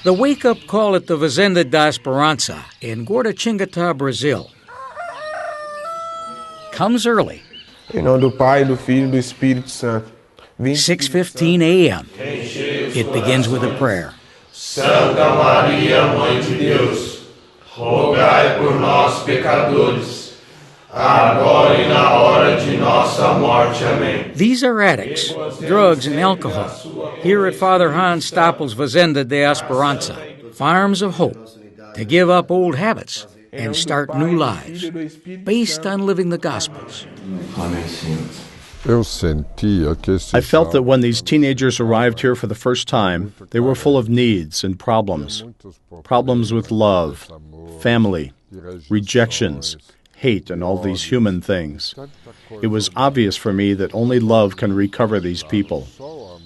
The wake-up call at the Fazenda da Esperança in Guaratinguetá, Brazil, comes early. Em nome do Pai, do Filho e do Espírito Santo. 6:15 a.m. It begins with a prayer. Santa Maria, Mãe de Deus, rogai por nós, pecadores, agora e na hora de nossa morte. Amém. These are addicts, drugs and alcohol, here at Father Hans Stapel's Fazenda da Esperança, farms of hope, to give up old habits and start new lives, based on living the Gospels. I felt that when these teenagers arrived here for the first time, they were full of needs and problems. Problems with love, family, rejections, hate, and all these human things. It was obvious for me that only love can recover these people.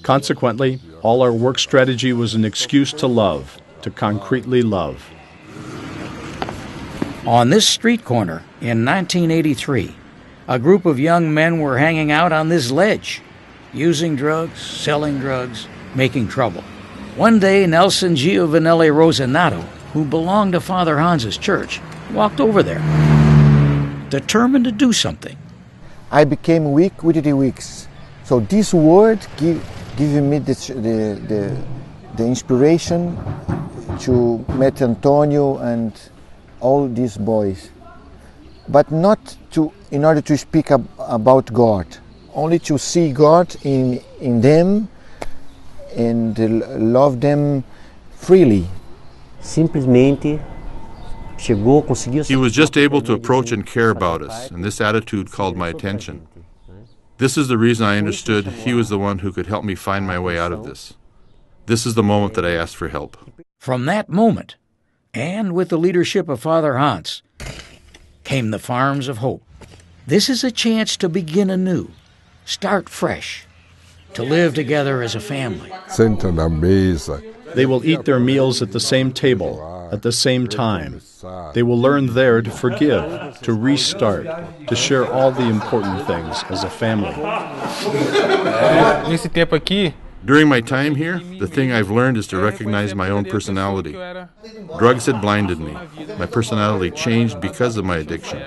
Consequently, all our work strategy was an excuse to love, to concretely love. On this street corner in 1983, a group of young men were hanging out on this ledge, using drugs, selling drugs, making trouble. One day, Nelson Giovanelli Rosanato, who belonged to Father Hans's church, walked over there, determined to do something. I became weak with the weeks. So this word give me the inspiration to meet Antonio and all these boys, but not in order to speak about God, only to see God in them and love them freely. Simplesmente chegou, conseguiu. He was just able to approach and care about us, and this attitude called my attention. This is the reason I understood he was the one who could help me find my way out of this. This is the moment that I asked for help. From that moment, and with the leadership of Father Hans, came the Farms of Hope. This is a chance to begin anew, start fresh, to live together as a family. They will eat their meals at the same table, at the same time. They will learn there to forgive, to restart, to share all the important things as a family. Nesse tempo aqui, during my time here, the thing I've learned is to recognize my own personality. Drugs had blinded me. My personality changed because of my addiction.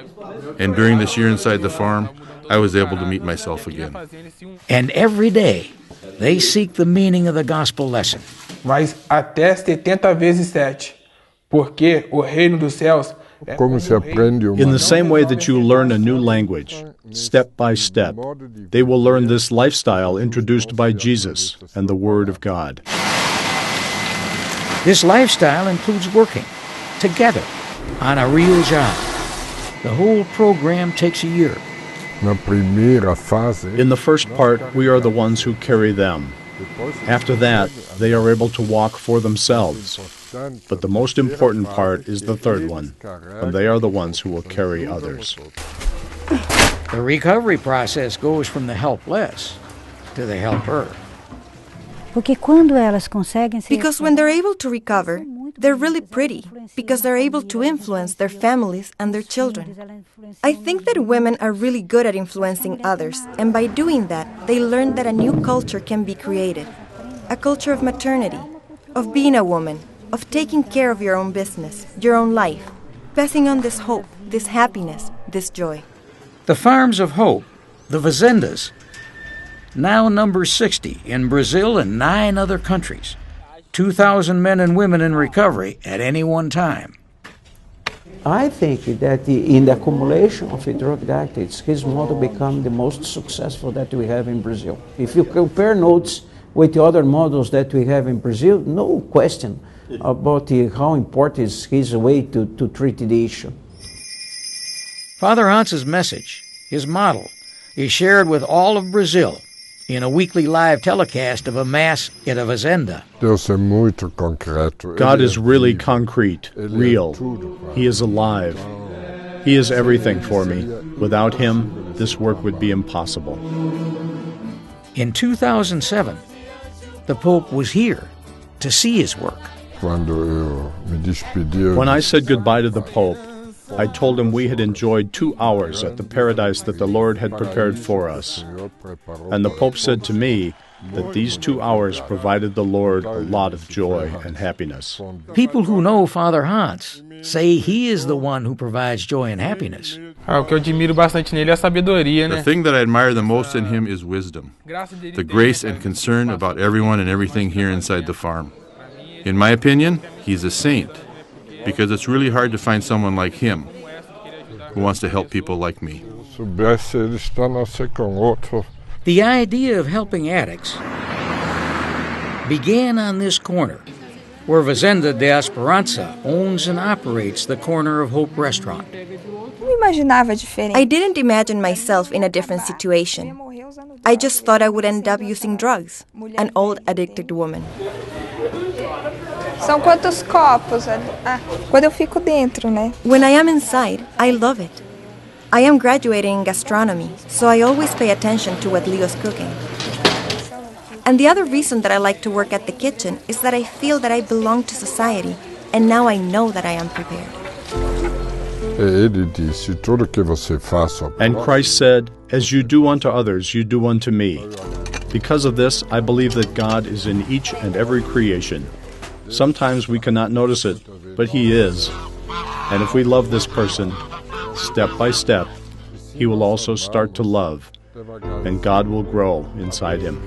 And during this year inside the farm, I was able to meet myself again. And every day, they seek the meaning of the gospel lesson. Mas até 70 vezes 7, porque o reino dos céus. In the same way that you learn a new language, step by step, they will learn this lifestyle introduced by Jesus and the Word of God. This lifestyle includes working together on a real job. The whole program takes a year. In the first part, we are the ones who carry them. After that, they are able to walk for themselves. But the most important part is the third one, and they are the ones who will carry others. The recovery process goes from the helpless to the helper. Because when they're able to recover, they're really pretty, because they're able to influence their families and their children. I think that women are really good at influencing others, and by doing that, they learn that a new culture can be created. A culture of maternity, of being a woman, of taking care of your own business, your own life, passing on this hope, this happiness, this joy. The Farms of Hope, the Fazendas, now number 60 in Brazil and 9 other countries. 2,000 men and women in recovery at any one time. I think that in the accumulation of drug addicts, his model became the most successful that we have in Brazil. If you compare notes with the other models that we have in Brazil, no question about how important is his way to treat the issue. Father Hans's message, his model, is shared with all of Brazil in a weekly live telecast of a Mass at a Fazenda. God is really concrete, real. He is alive. He is everything for me. Without Him, this work would be impossible. In 2007, the Pope was here to see his work. When I said goodbye to the Pope, I told him we had enjoyed 2 hours at the paradise that the Lord had prepared for us. And the Pope said to me, that these 2 hours provided the Lord a lot of joy and happiness. People who know Father Hans say he is the one who provides joy and happiness. O que eu admiro bastante nele é a sabedoria, né? The thing that I admire the most in him is wisdom, the grace and concern about everyone and everything here inside the farm. In my opinion, he's a saint, because it's really hard to find someone like him who wants to help people like me. The idea of helping addicts began on this corner, where Fazenda da Esperança owns and operates the Corner of Hope restaurant. I didn't imagine myself in a different situation. I just thought I would end up using drugs, an old addicted woman. São quantos copos? Quando eu fico dentro, né? When I am inside, I love it. I am graduating in gastronomy, so I always pay attention to what Leo's cooking. And the other reason that I like to work at the kitchen is that I feel that I belong to society, and now I know that I am prepared. And Christ said, "As you do unto others, you do unto me." Because of this, I believe that God is in each and every creation. Sometimes we cannot notice it, but He is. And if we love this person, step by step, he will also start to love, and God will grow inside him.